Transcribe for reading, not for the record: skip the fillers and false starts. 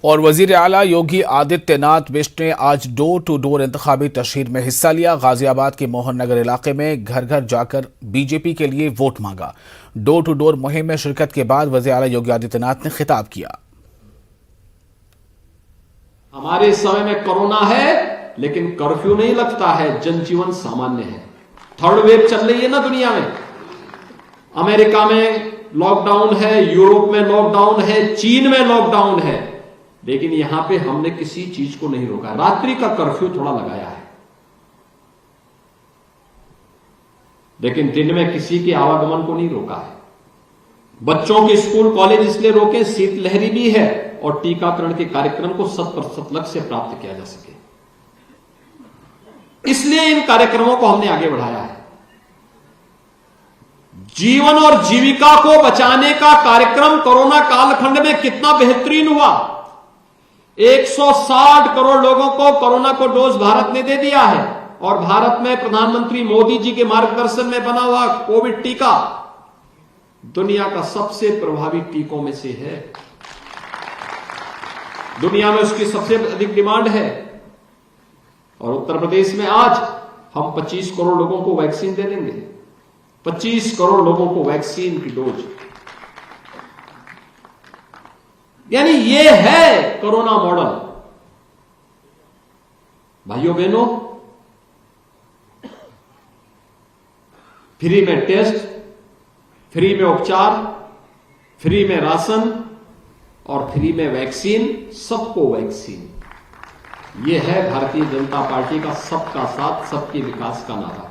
और वजीर आला योगी आदित्यनाथ बिष्ट ने आज डोर टू डोर इंतखाबी तशहीर में हिस्सा लिया। गाजियाबाद के मोहन नगर इलाके में घर घर जाकर बीजेपी के लिए वोट मांगा। डोर टू डोर मुहिम में शिरकत के बाद वजीर आला योगी आदित्यनाथ ने खिताब किया। हमारे इस समय में कोरोना है, लेकिन कर्फ्यू नहीं लगता है, जनजीवन सामान्य है। थर्ड वेव चल रही है ना दुनिया में। अमेरिका में लॉकडाउन है, यूरोप में लॉकडाउन है, चीन में लॉकडाउन है, लेकिन यहां पे हमने किसी चीज को नहीं रोका। रात्रि का कर्फ्यू थोड़ा लगाया है, लेकिन दिन में किसी के आवागमन को नहीं रोका है। बच्चों के स्कूल कॉलेज इसलिए रोके, शीतलहरी भी है और टीकाकरण के कार्यक्रम को 100% लक्ष्य से प्राप्त किया जा सके, इसलिए इन कार्यक्रमों को हमने आगे बढ़ाया है। जीवन और जीविका को बचाने का कार्यक्रम कोरोना कालखंड में कितना बेहतरीन हुआ। 160 करोड़ लोगों को कोरोना को डोज भारत ने दे दिया है और भारत में प्रधानमंत्री मोदी जी के मार्गदर्शन में बना हुआ कोविड टीका दुनिया का सबसे प्रभावी टीकों में से है। दुनिया में उसकी सबसे अधिक डिमांड है और उत्तर प्रदेश में आज हम 25 करोड़ लोगों को वैक्सीन दे देंगे। 25 करोड़ लोगों को वैक्सीन की डोज, यानी ये है कोरोना मॉडल। भाइयों बहनों, फ्री में टेस्ट, फ्री में उपचार, फ्री में राशन और फ्री में वैक्सीन, सबको वैक्सीन। यह है भारतीय जनता पार्टी का सबका साथ सबके विकास का नारा।